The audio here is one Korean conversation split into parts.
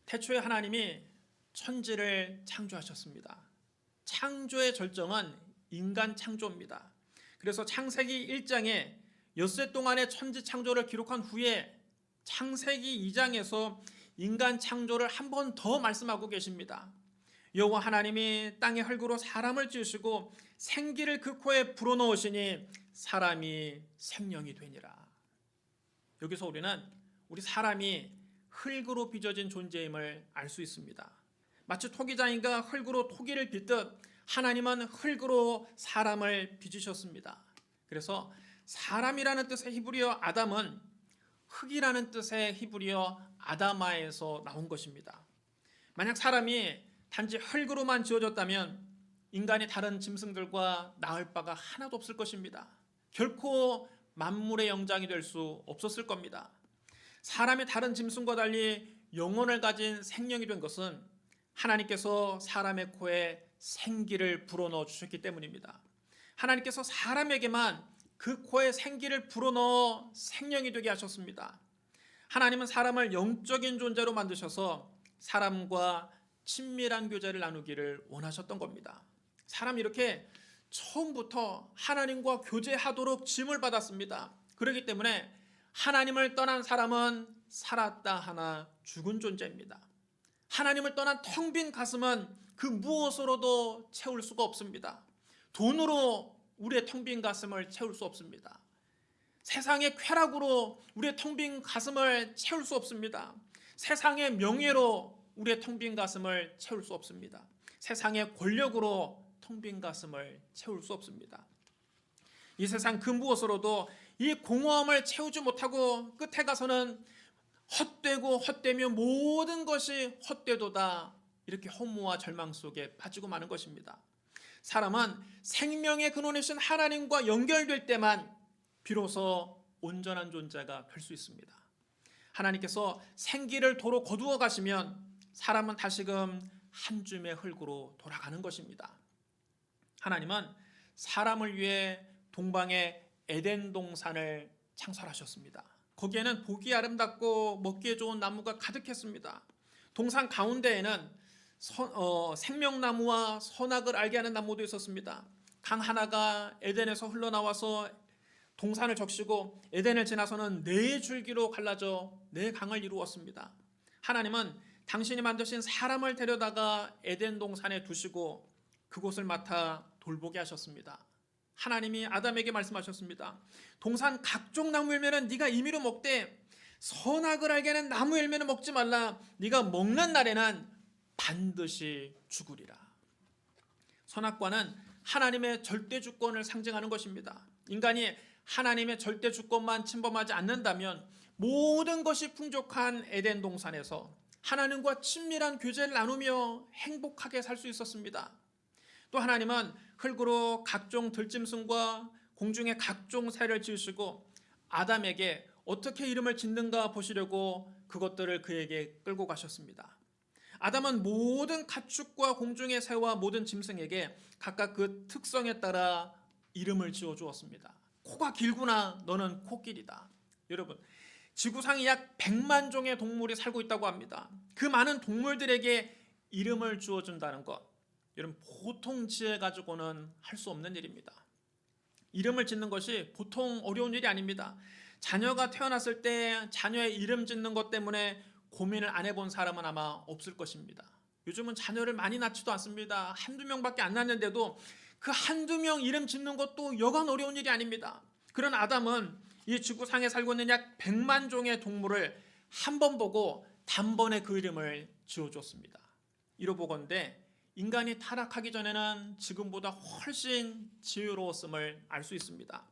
태초에 하나님이 천지를 창조하셨습니다. 창조의 절정은 인간 창조입니다. 그래서 창세기 1장에 엿새 동안의 천지 창조를 기록한 후에 창세기 2장에서 인간 창조를 한 번 더 말씀하고 계십니다. 여호와 하나님이 땅의 흙으로 사람을 지으시고 생기를 그 코에 불어넣으시니 사람이 생명이 되니라. 여기서 우리 사람이 흙으로 빚어진 존재임을 알 수 있습니다. 마치 토기장이가 흙으로 토기를 빚듯 하나님은 흙으로 사람을 빚으셨습니다. 그래서 사람이라는 뜻의 히브리어 아담은 흙이라는 뜻의 히브리어 아다마에서 나온 것입니다. 만약 사람이 단지 흙으로만 지어졌다면 인간이 다른 짐승들과 나을 바가 하나도 없을 것입니다. 결코 만물의 영장이 될 수 없었을 겁니다. 사람이 다른 짐승과 달리 영혼을 가진 생명이 된 것은 하나님께서 사람의 코에 생기를 불어넣어 주셨기 때문입니다. 하나님께서 사람에게만 그 코에 생기를 불어넣어 생명이 되게 하셨습니다. 하나님은 사람을 영적인 존재로 만드셔서 사람과 친밀한 교제를 나누기를 원하셨던 겁니다. 사람이 이렇게 처음부터 하나님과 교제하도록 지음을 받았습니다. 그렇기 때문에 하나님을 떠난 사람은 살았다 하나 죽은 존재입니다. 하나님을 떠난 텅 빈 가슴은 그 무엇으로도 채울 수가 없습니다. 돈으로 우리의 텅 빈 가슴을 채울 수 없습니다. 세상의 쾌락으로 우리의 텅 빈 가슴을 채울 수 없습니다. 세상의 명예로 우리의 텅 빈 가슴을 채울 수 없습니다. 세상의 권력으로 텅 빈 가슴을 채울 수 없습니다. 이 세상 그 무엇으로도 이 공허함을 채우지 못하고 끝에 가서는 헛되고 헛되며 모든 것이 헛되도다, 이렇게 허무와 절망 속에 빠지고 마는 것입니다. 사람은 생명의 근원이신 하나님과 연결될 때만 비로소 온전한 존재가 될 수 있습니다. 하나님께서 생기를 도로 거두어 가시면 사람은 다시금 한 줌의 흙으로 돌아가는 것입니다. 하나님은 사람을 위해 동방의 에덴 동산을 창설하셨습니다. 거기에는 보기 아름답고 먹기에 좋은 나무가 가득했습니다. 동산 가운데에는 생명나무와 선악을 알게 하는 나무도 있었습니다. 강 하나가 에덴에서 흘러나와서 동산을 적시고 에덴을 지나서는 네 줄기로 갈라져 네 강을 이루었습니다. 하나님은 당신이 만드신 사람을 데려다가 에덴 동산에 두시고 그곳을 맡아 돌보게 하셨습니다. 하나님이 아담에게 말씀하셨습니다. 동산 각종 나무 열매는 네가 임의로 먹되 선악을 알게 하는 나무 열매는 먹지 말라. 네가 먹는 날에는 반드시 죽으리라. 선악과는 하나님의 절대 주권을 상징하는 것입니다. 인간이 하나님의 절대 주권만 침범하지 않는다면 모든 것이 풍족한 에덴 동산에서 하나님과 친밀한 교제를 나누며 행복하게 살 수 있었습니다. 또 하나님은 흙으로 각종 들짐승과 공중의 각종 새를 지으시고 아담에게 어떻게 이름을 짓는가 보시려고 그것들을 그에게 끌고 가셨습니다. 아담은 모든 가축과 공중의 새와 모든 짐승에게 각각 그 특성에 따라 이름을 지어 주었습니다. 코가 길구나, 너는 코끼리다. 여러분, 지구상에 약 100만 종의 동물이 살고 있다고 합니다. 그 많은 동물들에게 이름을 주어준다는 것, 여러분, 보통 지혜 가지고는 할 수 없는 일입니다. 이름을 짓는 것이 보통 어려운 일이 아닙니다. 자녀가 태어났을 때 자녀의 이름 짓는 것 때문에 고민을 안 해본 사람은 아마 없을 것입니다. 요즘은 자녀를 많이 낳지도 않습니다. 한두 명밖에 안 낳는데도 그 한두 명 이름 짓는 것도 여간 어려운 일이 아닙니다. 그런 아담은 이 지구상에 살고 있는 약 100만 종의 동물을 한 번 보고 단번에 그 이름을 지어줬습니다. 이로보건대 인간이 타락하기 전에는 지금보다 훨씬 지혜로웠음을 알 수 있습니다.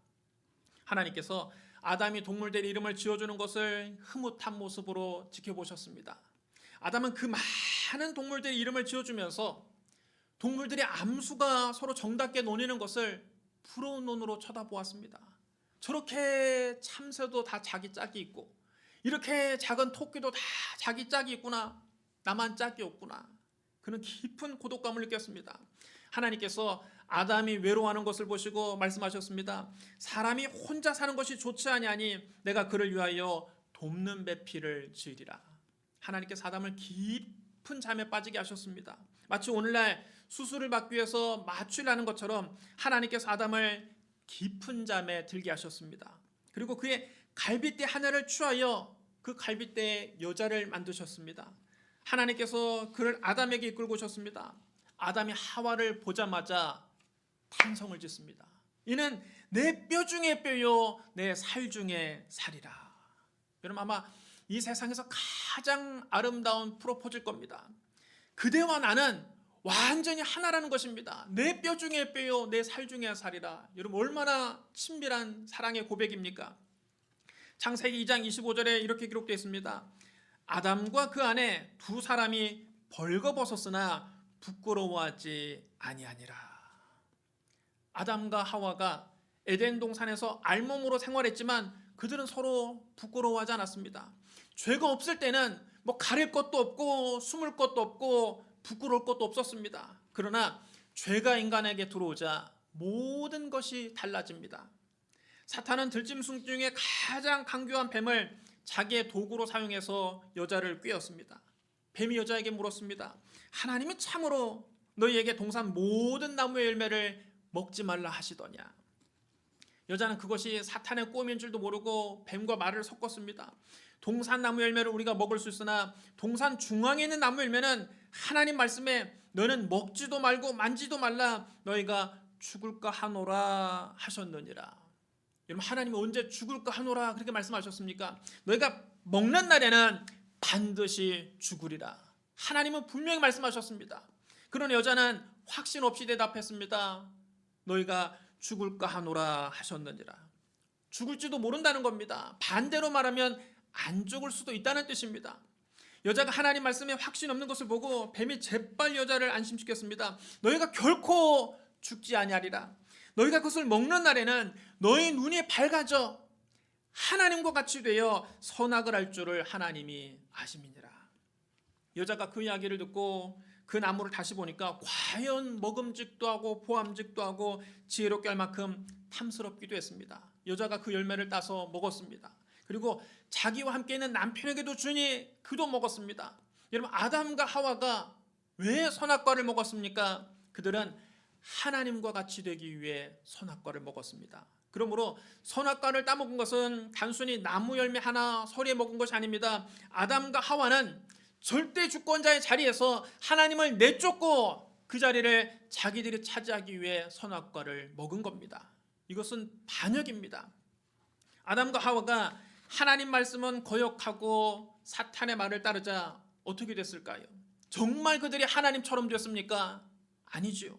하나님께서 아담이 동물들의 이름을 지어주는 것을 흐뭇한 모습으로 지켜보셨습니다. 아담은 그 많은 동물들의 이름을 지어주면서 동물들의 암수가 서로 정답게 논의는 것을 부러운 눈으로 쳐다보았습니다. 저렇게 참새도 다 자기 짝이 있고 이렇게 작은 토끼도 다 자기 짝이 있구나, 나만 짝이 없구나. 그는 깊은 고독감을 느꼈습니다. 하나님께서 아담이 외로워하는 것을 보시고 말씀하셨습니다. 사람이 혼자 사는 것이 좋지 아니하니 내가 그를 위하여 돕는 배필을 지으리라. 하나님께서 아담을 깊은 잠에 빠지게 하셨습니다. 마치 오늘날 수술을 받기 위해서 마취를 하는 것처럼 하나님께서 아담을 깊은 잠에 들게 하셨습니다. 그리고 그의 갈빗대 하나를 취하여 그 갈빗대에 여자를 만드셨습니다. 하나님께서 그를 아담에게 이끌고 오셨습니다. 아담이 하와를 보자마자 탄성을 짓습니다. 이는 내 뼈 중에 뼈요 내 살 중에 살이라. 여러분, 아마 이 세상에서 가장 아름다운 프로포즈일 겁니다. 그대와 나는 완전히 하나라는 것입니다. 내 뼈 중에 뼈요 내 살 중에 살이라. 여러분, 얼마나 친밀한 사랑의 고백입니까? 창세기 2장 25절에 이렇게 기록되어 있습니다. 아담과 그 아내 두 사람이 벌거벗었으나 부끄러워하지 아니하니라. 아담과 하와가 에덴 동산에서 알몸으로 생활했지만 그들은 서로 부끄러워하지 않았습니다. 죄가 없을 때는 가릴 것도 없고 숨을 것도 없고 부끄러울 것도 없었습니다. 그러나 죄가 인간에게 들어오자 모든 것이 달라집니다. 사탄은 들짐승 중에 가장 강교한 뱀을 자기의 도구로 사용해서 여자를 꾀었습니다. 뱀이 여자에게 물었습니다. 하나님이 참으로 너희에게 동산 모든 나무의 열매를 먹지 말라 하시더냐? 여자는 그것이 사탄의 꿈인 줄도 모르고 뱀과 말을 섞었습니다. 동산 나무 열매를 우리가 먹을 수 있으나 동산 중앙에 있는 나무 열매는 하나님 말씀에 너는 먹지도 말고 만지도 말라 너희가 죽을까 하노라 하셨느니라. 여러분, 하나님이 언제 죽을까 하노라 그렇게 말씀하셨습니까? 너희가 먹는 날에는 반드시 죽으리라. 하나님은 분명히 말씀하셨습니다. 그러나 여자는 확신 없이 대답했습니다. 너희가 죽을까 하노라 하셨느니라. 죽을지도 모른다는 겁니다. 반대로 말하면 안 죽을 수도 있다는 뜻입니다. 여자가 하나님 말씀에 확신 없는 것을 보고 뱀이 재빨리 여자를 안심시켰습니다. 너희가 결코 죽지 아니하리라. 너희가 그것을 먹는 날에는 너희 눈이 밝아져 하나님과 같이 되어 선악을 알 줄을 하나님이 아심이니라. 여자가 그 이야기를 듣고 그 나무를 다시 보니까 과연 먹음직도 하고 보암직도 하고 지혜롭게 할 만큼 탐스럽기도 했습니다. 여자가 그 열매를 따서 먹었습니다. 그리고 자기와 함께 있는 남편에게도 주니 그도 먹었습니다. 여러분, 아담과 하와가 왜 선악과를 먹었습니까? 그들은 하나님과 같이 되기 위해 선악과를 먹었습니다. 그러므로 선악과를 따먹은 것은 단순히 나무 열매 하나 서리에 먹은 것이 아닙니다. 아담과 하와는 절대 주권자의 자리에서 하나님을 내쫓고 그 자리를 자기들이 차지하기 위해 선악과를 먹은 겁니다. 이것은 반역입니다. 아담과 하와가 하나님 말씀은 거역하고 사탄의 말을 따르자 어떻게 됐을까요? 정말 그들이 하나님처럼 됐습니까? 아니지요.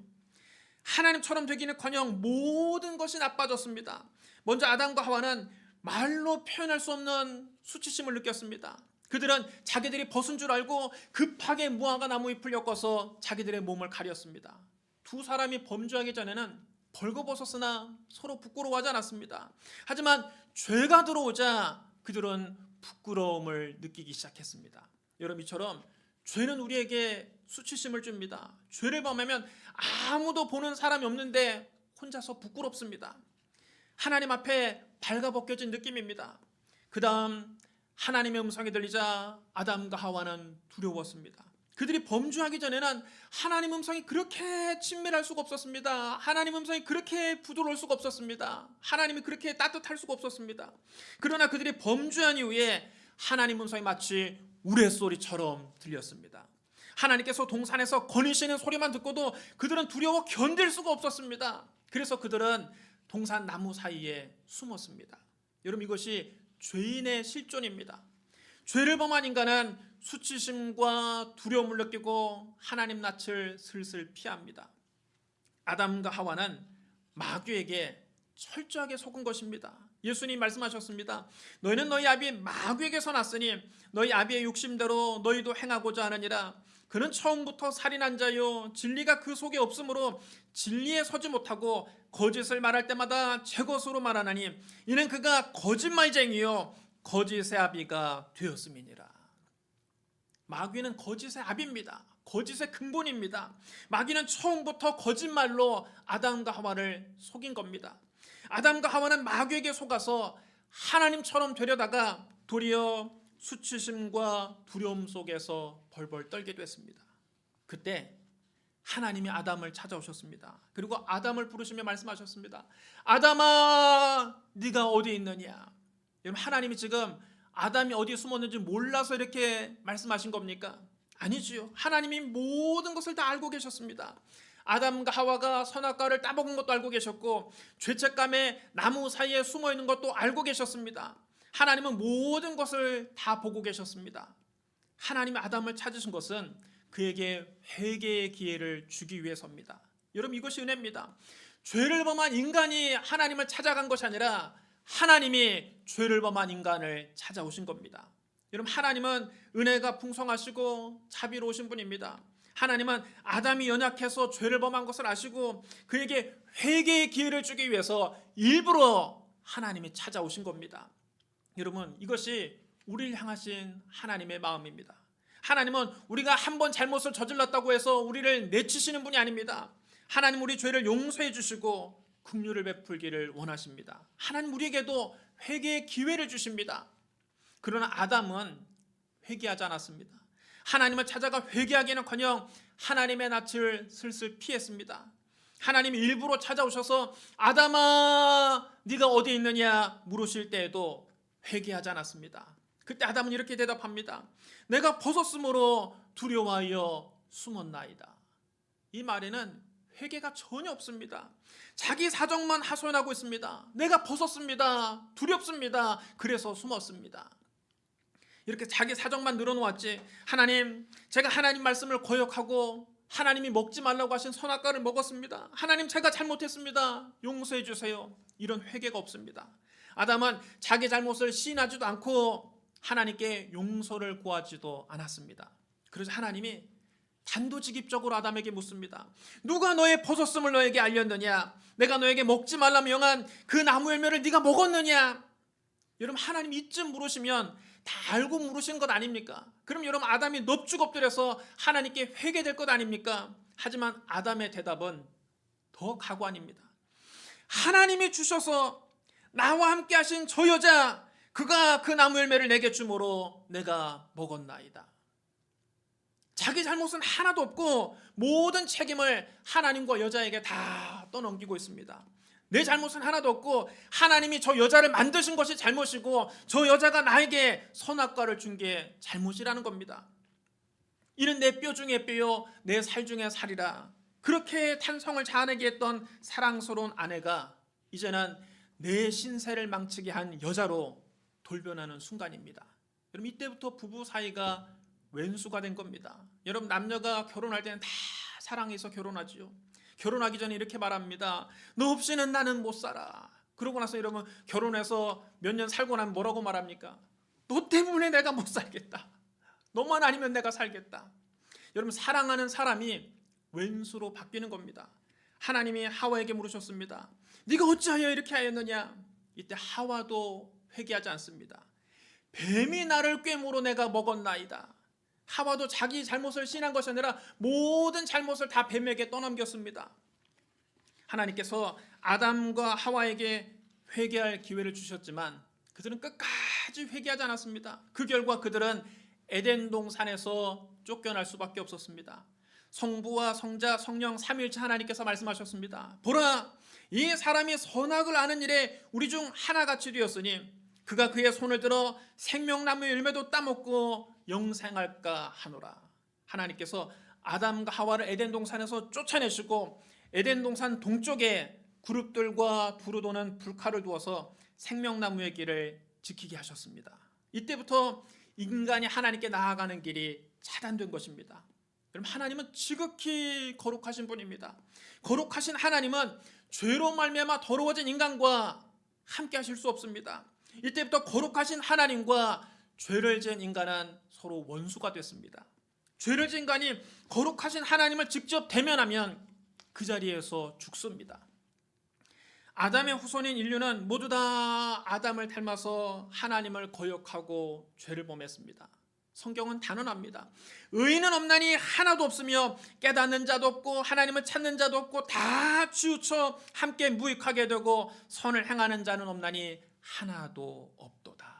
하나님처럼 되기는커녕 모든 것이 나빠졌습니다. 먼저 아담과 하와는 말로 표현할 수 없는 수치심을 느꼈습니다. 그들은 자기들이 벗은 줄 알고 급하게 무화과 나무 잎을 엮어서 자기들의 몸을 가렸습니다. 두 사람이 범죄하기 전에는 벌거벗었으나 서로 부끄러워하지 않았습니다. 하지만 죄가 들어오자 그들은 부끄러움을 느끼기 시작했습니다. 여러분, 이처럼 죄는 우리에게 수치심을 줍니다. 죄를 범하면 아무도 보는 사람이 없는데 혼자서 부끄럽습니다. 하나님 앞에 발가벗겨진 느낌입니다. 그 다음 하나님의 음성이 들리자 아담과 하와는 두려웠습니다. 그들이 범죄하기 전에는 하나님 음성이 그렇게 친밀할 수가 없었습니다. 하나님 음성이 그렇게 부드러울 수가 없었습니다. 하나님이 그렇게 따뜻할 수가 없었습니다. 그러나 그들이 범죄한 이후에 하나님 음성이 마치 우레소리처럼 들렸습니다. 하나님께서 동산에서 거니시는 소리만 듣고도 그들은 두려워 견딜 수가 없었습니다. 그래서 그들은 동산 나무 사이에 숨었습니다. 여러분, 이것이 죄인의 실존입니다. 죄를 범한 인간은 수치심과 두려움을 느끼고 하나님 낯을 슬슬 피합니다. 아담과 하와는 마귀에게 철저하게 속은 것입니다. 예수님 말씀하셨습니다. 너희는 너희 아비 마귀에게서 났으니 너희 아비의 욕심대로 너희도 행하고자 하느니라. 그는 처음부터 살인한 자요 진리가 그 속에 없으므로 진리에 서지 못하고 거짓을 말할 때마다 제 것으로 말하나니 이는 그가 거짓말쟁이요 거짓의 아비가 되었음이니라. 마귀는 거짓의 아비입니다. 거짓의 근본입니다. 마귀는 처음부터 거짓말로 아담과 하와를 속인 겁니다. 아담과 하와는 마귀에게 속아서 하나님처럼 되려다가 도리어 수치심과 두려움 속에서 벌벌 떨게 됐습니다. 그때 하나님이 아담을 찾아오셨습니다. 그리고 아담을 부르시며 말씀하셨습니다. 아담아, 네가 어디 있느냐? 여러분, 하나님이 지금 아담이 어디에 숨었는지 몰라서 이렇게 말씀하신 겁니까? 아니지요. 하나님이 모든 것을 다 알고 계셨습니다. 아담과 하와가 선악과를 따먹은 것도 알고 계셨고, 죄책감에 나무 사이에 숨어 있는 것도 알고 계셨습니다. 하나님은 모든 것을 다 보고 계셨습니다. 하나님이 아담을 찾으신 것은 그에게 회개의 기회를 주기 위해서입니다. 여러분, 이것이 은혜입니다. 죄를 범한 인간이 하나님을 찾아간 것이 아니라 하나님이 죄를 범한 인간을 찾아오신 겁니다. 여러분, 하나님은 은혜가 풍성하시고 자비로우신 분입니다. 하나님은 아담이 연약해서 죄를 범한 것을 아시고 그에게 회개의 기회를 주기 위해서 일부러 하나님이 찾아오신 겁니다. 여러분, 이것이 우리를 향하신 하나님의 마음입니다. 하나님은 우리가 한 번 잘못을 저질렀다고 해서 우리를 내치시는 분이 아닙니다. 하나님 우리 죄를 용서해 주시고 긍휼을 베풀기를 원하십니다. 하나님 우리에게도 회개의 기회를 주십니다. 그러나 아담은 회개하지 않았습니다. 하나님을 찾아가 회개하기는커녕 하나님의 낯을 슬슬 피했습니다. 하나님이 일부러 찾아오셔서 아담아, 네가 어디 있느냐 물으실 때에도 회개하지 않았습니다. 그때 아담은 이렇게 대답합니다. 내가 벗었으므로 두려워하여 숨었나이다. 이 말에는 회개가 전혀 없습니다. 자기 사정만 하소연하고 있습니다. 내가 벗었습니다. 두렵습니다. 그래서 숨었습니다. 이렇게 자기 사정만 늘어놓았지, 하나님, 제가 하나님 말씀을 거역하고 하나님이 먹지 말라고 하신 선악과를 먹었습니다. 하나님, 제가 잘못했습니다. 용서해 주세요. 이런 회개가 없습니다. 아담은 자기 잘못을 시인하지도 않고 하나님께 용서를 구하지도 않았습니다. 그래서 하나님이 단도직입적으로 아담에게 묻습니다. 누가 너의 벗었음을 너에게 알렸느냐? 내가 너에게 먹지 말라 명한 그 나무 열매를 네가 먹었느냐? 여러분, 하나님 이쯤 물으시면 다 알고 물으신 것 아닙니까? 그럼 여러분, 아담이 넙죽 엎드려서 하나님께 회개될 것 아닙니까? 하지만 아담의 대답은 더 가관입니다. 하나님이 주셔서 나와 함께 하신 저 여자, 그가 그 나무 열매를 내게 주므로 내가 먹었나이다. 자기 잘못은 하나도 없고 모든 책임을 하나님과 여자에게 다 떠넘기고 있습니다. 내 잘못은 하나도 없고 하나님이 저 여자를 만드신 것이 잘못이고 저 여자가 나에게 선악과를 준 게 잘못이라는 겁니다. 이는 내 뼈 중에 뼈요 내 살 중에 살이라. 그렇게 탄성을 자아내게 했던 사랑스러운 아내가 이제는 내 신세를 망치게 한 여자로 돌변하는 순간입니다. 여러분, 이때부터 부부 사이가 왼수가 된 겁니다. 여러분, 남녀가 결혼할 때는 다 사랑해서 결혼하지요. 결혼하기 전에 이렇게 말합니다. 너 없이는 나는 못 살아. 그러고 나서 여러분, 결혼해서 몇 년 살고 나면 뭐라고 말합니까? 너 때문에 내가 못 살겠다. 너만 아니면 내가 살겠다. 여러분, 사랑하는 사람이 왼수로 바뀌는 겁니다. 하나님이 하와에게 물으셨습니다. 네가 어찌하여 이렇게 하였느냐? 이때 하와도 회개하지 않습니다. 뱀이 나를 꾀므로 내가 먹었나이다. 하와도 자기 잘못을 시인한 것이 아니라 모든 잘못을 다 뱀에게 떠넘겼습니다. 하나님께서 아담과 하와에게 회개할 기회를 주셨지만 그들은 끝까지 회개하지 않았습니다. 그 결과 그들은 에덴 동산에서 쫓겨날 수밖에 없었습니다. 성부와 성자 성령 삼위일체 하나님께서 말씀하셨습니다. 보라, 이 사람이 선악을 아는 일에 우리 중 하나같이 되었으니 그가 그의 손을 들어 생명나무의 열매도 따먹고 영생할까 하노라. 하나님께서 아담과 하와를 에덴 동산에서 쫓아내시고 에덴 동산 동쪽에 그룹들과 두루 도는 불칼을 두어서 생명나무의 길을 지키게 하셨습니다. 이때부터 인간이 하나님께 나아가는 길이 차단된 것입니다. 여러분, 하나님은 지극히 거룩하신 분입니다. 거룩하신 하나님은 죄로 말미암아 더러워진 인간과 함께 하실 수 없습니다. 이때부터 거룩하신 하나님과 죄를 지은 인간은 서로 원수가 됐습니다. 죄를 지은 인간이 거룩하신 하나님을 직접 대면하면 그 자리에서 죽습니다. 아담의 후손인 인류는 모두 다 아담을 닮아서 하나님을 거역하고 죄를 범했습니다. 성경은 단언합니다. 의인은 없나니 하나도 없으며 깨닫는 자도 없고 하나님을 찾는 자도 없고 다 치우쳐 함께 무익하게 되고 선을 행하는 자는 없나니 하나도 없도다.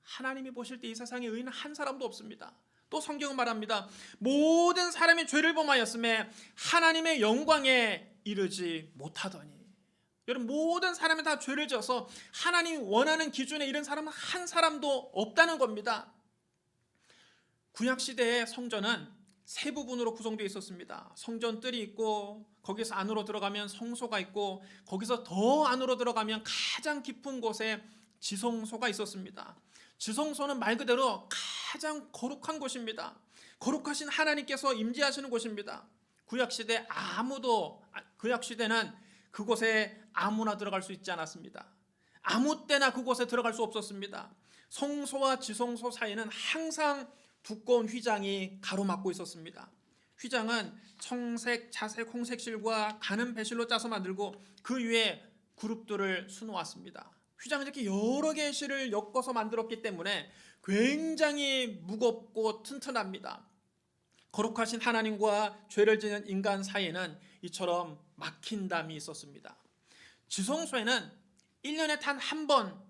하나님이 보실 때 이 세상에 의인은 한 사람도 없습니다. 또 성경은 말합니다. 모든 사람이 죄를 범하였음에 하나님의 영광에 이르지 못하더니. 여러분, 모든 사람이 다 죄를 지어서 하나님이 원하는 기준에 이른 사람은 한 사람도 없다는 겁니다. 구약시대의 성전은 세 부분으로 구성되어 있었습니다. 성전 뜰이 있고, 거기서 안으로 들어가면 성소가 있고, 거기서 더 안으로 들어가면 가장 깊은 곳에 지성소가 있었습니다. 지성소는 말 그대로 가장 거룩한 곳입니다. 거룩하신 하나님께서 임재하시는 곳입니다. 구약시대는 그곳에 아무나 들어갈 수 있지 않았습니다. 아무 때나 그곳에 들어갈 수 없었습니다. 성소와 지성소 사이에는 항상 두꺼운 휘장이 가로막고 있었습니다. 휘장은 청색, 자색, 홍색 실과 가는 배실로 짜서 만들고 그 위에 그룹들을 수놓았습니다. 휘장은 이렇게 여러 개의 실을 엮어서 만들었기 때문에 굉장히 무겁고 튼튼합니다. 거룩하신 하나님과 죄를 지는 인간 사이에는 이처럼 막힌 담이 있었습니다. 지성소에는 1년에 단 한 번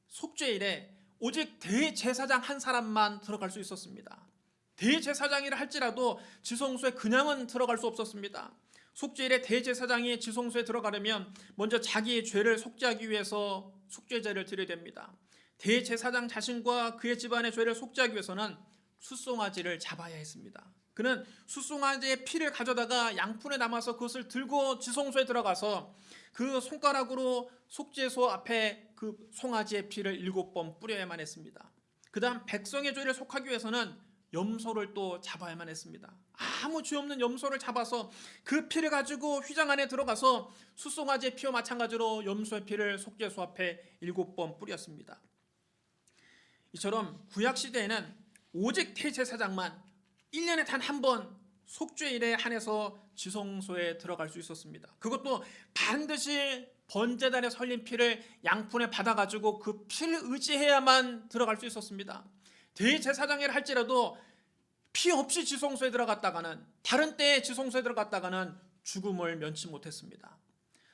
속죄일에 오직 대제사장 한 사람만 들어갈 수 있었습니다. 대제사장이라 할지라도 지성소에 그냥은 들어갈 수 없었습니다. 속죄일에 대제사장이 지성소에 들어가려면 먼저 자기의 죄를 속죄하기 위해서 속죄제를 드려야 됩니다. 대제사장 자신과 그의 집안의 죄를 속죄하기 위해서는 숫송아지를 잡아야 했습니다. 그는 숫송아지의 피를 가져다가 양푼에 담아서 그것을 들고 지성소에 들어가서 그 손가락으로 속죄소 앞에 그 송아지의 피를 7번 뿌려야만 했습니다. 그 다음 백성의 죄를 속하기 위해서는 염소를 또 잡아야만 했습니다. 아무 죄 없는 염소를 잡아서 그 피를 가지고 휘장 안에 들어가서 숫송아지의 피와 마찬가지로 염소의 피를 속죄소 앞에 7번 뿌렸습니다. 이처럼 구약시대에는 오직 대제사장만 1년에 단 한 번 속죄일에 한해서 지성소에 들어갈 수 있었습니다. 그것도 반드시 번제단에 설린 피를 양푼에 받아가지고 그 피를 의지해야만 들어갈 수 있었습니다. 대제사장이라 할지라도 피 없이 지성소에 들어갔다가는, 다른 때에 지성소에 들어갔다가는 죽음을 면치 못했습니다.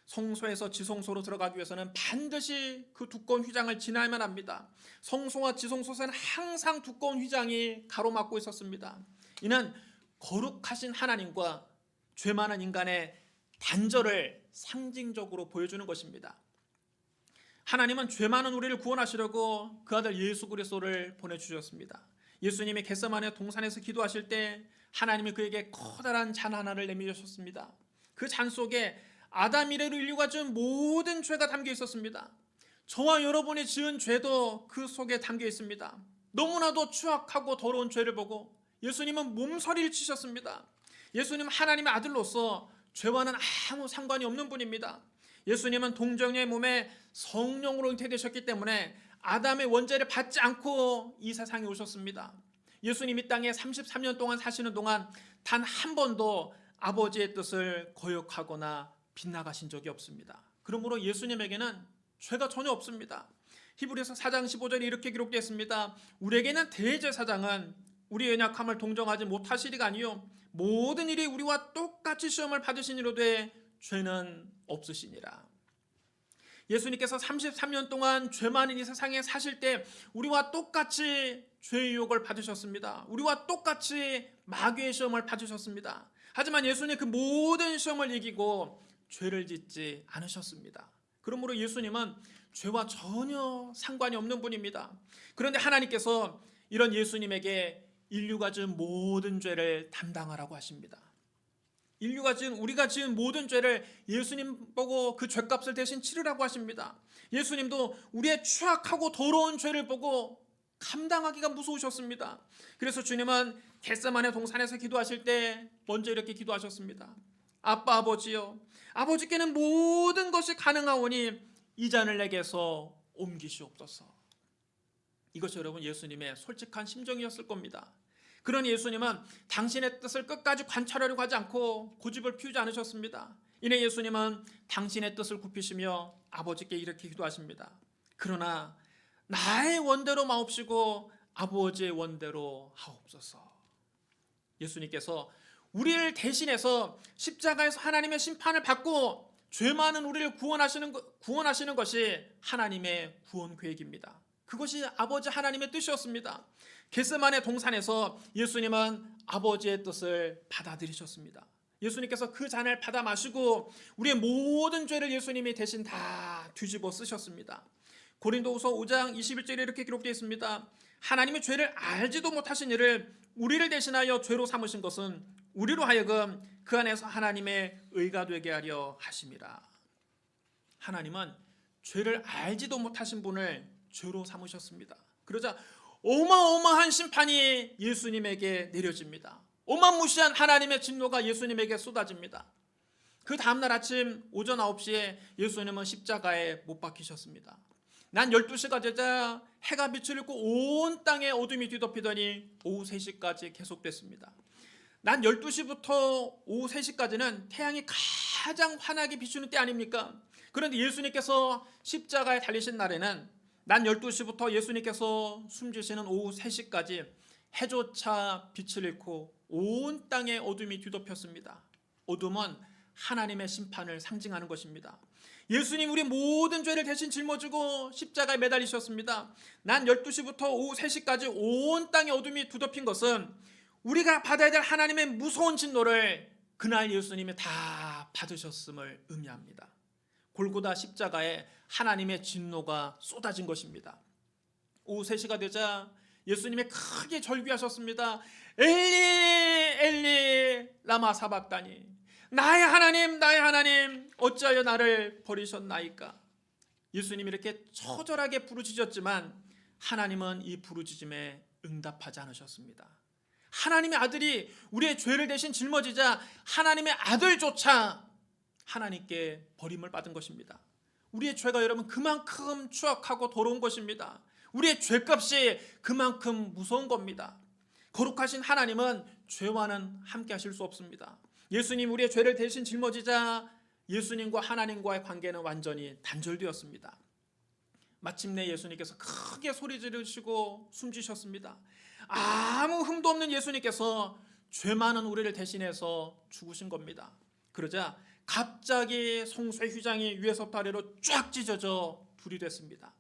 성소에서 지성소로 들어가기 위해서는 반드시 그 두꺼운 휘장을 지나야만 합니다. 성소와 지성소에는 항상 두꺼운 휘장이 가로막고 있었습니다. 이는 거룩하신 하나님과 죄 많은 인간의 단절을 상징적으로 보여주는 것입니다. 하나님은 죄 많은 우리를 구원하시려고 그 아들 예수 그리스도를 보내주셨습니다. 예수님이 겟세마네 동산에서 기도하실 때 하나님이 그에게 커다란 잔 하나를 내밀으셨습니다. 그 잔 속에 아담 이래로 인류가 지은 모든 죄가 담겨 있었습니다. 저와 여러분이 지은 죄도 그 속에 담겨 있습니다. 너무나도 추악하고 더러운 죄를 보고 예수님은 몸서리를 치셨습니다. 예수님은 하나님의 아들로서 죄와는 아무 상관이 없는 분입니다. 예수님은 동정녀의 몸에 성령으로 잉태되셨기 때문에 아담의 원죄를 받지 않고 이 세상에 오셨습니다. 예수님 이 땅에 33년 동안 사시는 동안 단 한 번도 아버지의 뜻을 거역하거나 빗나가신 적이 없습니다. 그러므로 예수님에게는 죄가 전혀 없습니다. 히브리서 4장 15절에 이렇게 기록되어 있습니다. 우리에게는 대제사장은 우리의 연약함을 동정하지 못하시리가 아니요 모든 일이 우리와 똑같이 시험을 받으시니로되 죄는 없으시니라. 예수님께서 33년 동안 죄 많은 이 세상에 사실 때 우리와 똑같이 죄의 유혹을 받으셨습니다. 우리와 똑같이 마귀의 시험을 받으셨습니다. 하지만 예수님 그 모든 시험을 이기고 죄를 짓지 않으셨습니다. 그러므로 예수님은 죄와 전혀 상관이 없는 분입니다. 그런데 하나님께서 이런 예수님에게 인류가 지은 모든 죄를 담당하라고 하십니다. 우리가 지은 모든 죄를 예수님 보고 그 죄값을 대신 치르라고 하십니다. 예수님도 우리의 추악하고 더러운 죄를 보고 감당하기가 무서우셨습니다. 그래서 주님은 겟세마네 동산에서 기도하실 때 먼저 이렇게 기도하셨습니다. 아빠 아버지여, 아버지께는 모든 것이 가능하오니 이 잔을 내게서 옮기시옵소서. 이것이 여러분 예수님의 솔직한 심정이었을 겁니다. 그러니 예수님은 당신의 뜻을 끝까지 관찰하려고 하지 않고 고집을 피우지 않으셨습니다. 이내 예수님은 당신의 뜻을 굽히시며 아버지께 이렇게 기도하십니다. 그러나 나의 원대로 마옵시고 아버지의 원대로 하옵소서. 예수님께서 우리를 대신해서 십자가에서 하나님의 심판을 받고 죄 많은 우리를 구원하시는 것이 하나님의 구원 계획입니다. 그것이 아버지 하나님의 뜻이었습니다. 겟세마네 동산에서 예수님은 아버지의 뜻을 받아들이셨습니다. 예수님께서 그 잔을 받아 마시고 우리의 모든 죄를 예수님이 대신 다 뒤집어 쓰셨습니다. 고린도후서 5장 21절에 이렇게 기록되어 있습니다. 하나님이 죄를 알지도 못하신 이를 우리를 대신하여 죄로 삼으신 것은 우리로 하여금 그 안에서 하나님의 의가 되게 하려 하심이라. 하나님은 죄를 알지도 못하신 분을 죄로 삼으셨습니다. 그러자 어마어마한 심판이 예수님에게 내려집니다. 어마무시한 하나님의 진노가 예수님에게 쏟아집니다. 그 다음날 아침 오전 9시에 예수님은 십자가에 못 박히셨습니다. 난 12시가 되자 해가 빛을 잃고 온 땅에 어둠이 뒤덮이더니 오후 3시까지 계속됐습니다. 난 12시부터 오후 3시까지는 태양이 가장 환하게 비추는 때 아닙니까? 그런데 예수님께서 십자가에 달리신 날에는 난 12시부터 예수님께서 숨지시는 오후 3시까지 해조차 빛을 잃고 온 땅에 어둠이 뒤덮였습니다. 어둠은 하나님의 심판을 상징하는 것입니다. 예수님 우리 모든 죄를 대신 짊어지고 십자가에 매달리셨습니다. 난 12시부터 오후 3시까지 온 땅에 어둠이 뒤덮인 것은 우리가 받아야 될 하나님의 무서운 진노를 그날 예수님이 다 받으셨음을 의미합니다. 골고다 십자가에 하나님의 진노가 쏟아진 것입니다. 오후 3시가 되자 예수님이 크게 절규하셨습니다. 엘리 엘리 라마 사박다니, 나의 하나님 어찌하여 나를 버리셨나이까. 예수님이 이렇게 처절하게 부르짖었지만 하나님은 이 부르짖음에 응답하지 않으셨습니다. 하나님의 아들이 우리의 죄를 대신 짊어지자 하나님의 아들조차 하나님께 버림을 받은 것입니다. 우리의 죄가 여러분 그만큼 추악하고 더러운 것입니다. 우리의 죄값이 그만큼 무서운 겁니다. 거룩하신 하나님은 죄와는 함께 하실 수 없습니다. 예수님 우리의 죄를 대신 짊어지자 예수님과 하나님과의 관계는 완전히 단절되었습니다. 마침내 예수님께서 크게 소리 지르시고 숨지셨습니다. 아무 흠도 없는 예수님께서 죄 많은 우리를 대신해서 죽으신 겁니다. 그러자 갑자기 성소의 휘장이 위에서부터 아래로 쫙 찢어져 불이 됐습니다.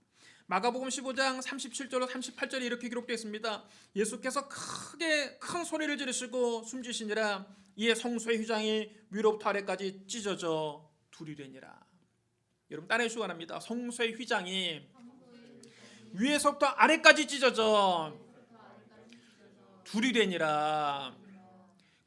마가복음 15장 37절로 38절에 이렇게 기록되어 있습니다. 예수께서 크게 큰 소리를 지르시고 숨지시니라. 이에 성소의 휘장이 위로부터 아래까지 찢어져 둘이 되니라. 여러분 따라해 주시기 바랍니다. 성소의 휘장이 위에서부터 아래까지 찢어져 둘이 되니라.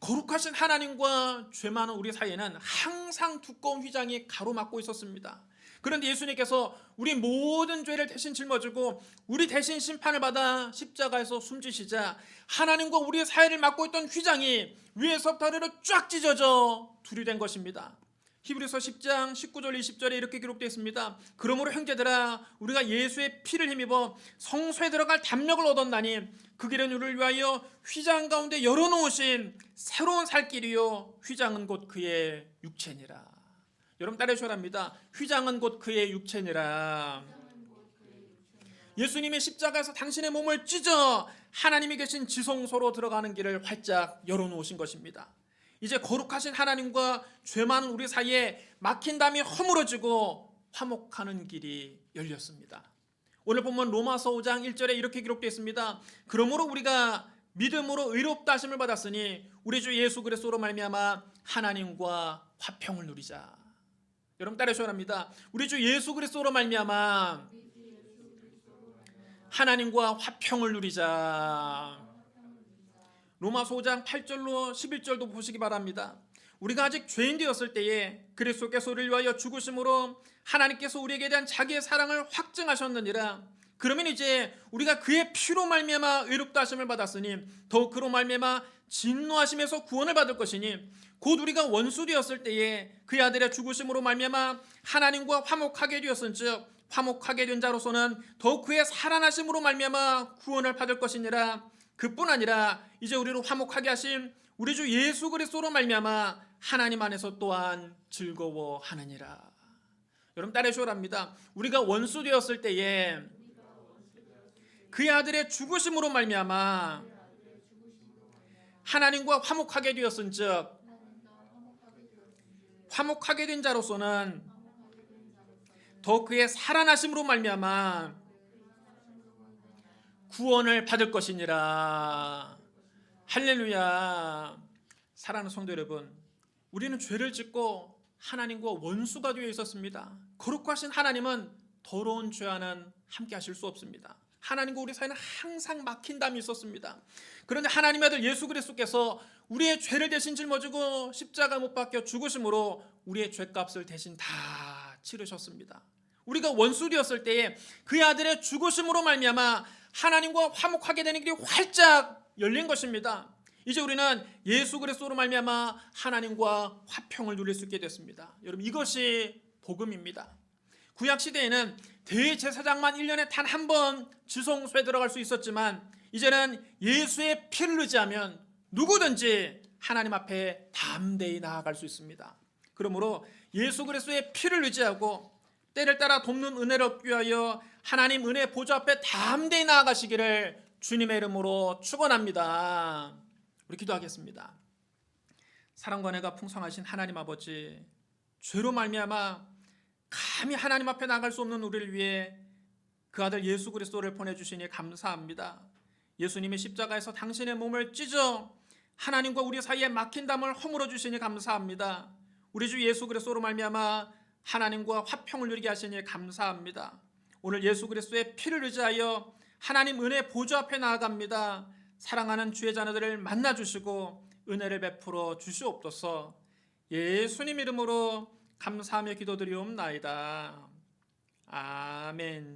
거룩하신 하나님과 죄 많은 우리 사이에는 항상 두꺼운 휘장이 가로막고 있었습니다. 그런데 예수님께서 우리 모든 죄를 대신 짊어지고 우리 대신 심판을 받아 십자가에서 숨지시자 하나님과 우리의 사이를 막고 있던 휘장이 위에서부터 아래로 쫙 찢어져 둘이 된 것입니다. 히브리서 10장 19절 20절에 이렇게 기록되어 있습니다. 그러므로 형제들아 우리가 예수의 피를 힘입어 성소에 들어갈 담력을 얻었나니 그 길은 우리를 위하여 휘장 가운데 열어놓으신 새로운 살 길이요 휘장은 곧 그의 육체니라. 여러분 따라해 주셔야 합니다. 휘장은 곧 그의 육체니라. 예수님의 십자가에서 당신의 몸을 찢어 하나님이 계신 지성소로 들어가는 길을 활짝 열어놓으신 것입니다. 이제 거룩하신 하나님과 죄 많은 우리 사이에 막힌 담이 허물어지고 화목하는 길이 열렸습니다. 오늘 보면 로마서 5장 1절에 이렇게 기록되어 있습니다. 그러므로 우리가 믿음으로 의롭다 하심을 받았으니 우리 주 예수 그리스도로 말미암아 하나님과 화평을 누리자. 여러분 따라해 주셔야 합니다. 우리 주 예수 그리스도로 말미암아 하나님과 화평을 누리자. 로마서 5장 8절로 11절도 보시기 바랍니다. 우리가 아직 죄인 되었을 때에 그리스도께서 우리를 위하여 죽으심으로 하나님께서 우리에게 대한 자기의 사랑을 확증하셨느니라. 그러면 이제 우리가 그의 피로 말미암아 의롭다 하심을 받았으니 더욱 그로 말미암아 진노하심에서 구원을 받을 것이니 곧 우리가 원수 되었을 때에 그의 아들의 죽으심으로 말미암아 하나님과 화목하게 되었은즉 화목하게 된 자로서는 더욱 그의 살아나심으로 말미암아 구원을 받을 것이니라. 그뿐 아니라 이제 우리를 화목하게 하신 우리 주 예수 그리스도로 말미암아 하나님 안에서 또한 즐거워하느니라. 여러분 따라해 주랍니다. 우리가 원수 되었을 때에 그의 아들의 죽으심으로 말미암아 하나님과 화목하게 되었은즉 화목하게 된 자로서는 더욱 그의 살아나심으로 말미암아 구원을 받을 것이니라. 할렐루야. 사랑하는 성도 여러분, 우리는 죄를 짓고 하나님과 원수가 되어 있었습니다. 거룩하신 하나님은 더러운 죄와는 함께 하실 수 없습니다. 하나님과 우리 사이는 항상 막힌 담이 있었습니다. 그런데 하나님의 아들 예수 그리스도께서 우리의 죄를 대신 짊어지고 십자가 못 박혀 죽으심으로 우리의 죄값을 대신 다 치르셨습니다. 우리가 원수되었을 때에 그의 아들의 죽으심으로 말미암아 하나님과 화목하게 되는 길이 활짝 열린 것입니다. 이제 우리는 예수 그리스도로 말미암아 하나님과 화평을 누릴 수 있게 됐습니다. 여러분, 이것이 복음입니다. 구약 시대에는 대제사장만 1년에 단 한 번 지성소에 들어갈 수 있었지만 이제는 예수의 피를 의지하면 누구든지 하나님 앞에 담대히 나아갈 수 있습니다. 그러므로 예수 그리스도의 피를 의지하고 때를 따라 돕는 은혜를 얻기 위하여 하나님 은혜 보좌 앞에 담대히 나아가시기를 주님의 이름으로 축원합니다. 우리 기도하겠습니다. 사랑과 은혜가 풍성하신 하나님 아버지, 죄로 말미암아 감히 하나님 앞에 나갈 수 없는 우리를 위해 그 아들 예수 그리스도를 보내주시니 감사합니다. 예수님이 십자가에서 당신의 몸을 찢어 하나님과 우리 사이에 막힌 담을 허물어 주시니 감사합니다. 우리 주 예수 그리스도로 말미암아 하나님과 화평을 누리게 하시니 감사합니다. 오늘 예수 그리스도의 피를 의지하여 하나님 은혜 보좌 앞에 나아갑니다. 사랑하는 주의 자녀들을 만나주시고 은혜를 베풀어 주시옵소서. 예수님 이름으로 감사하며 기도드리옵나이다. 아멘.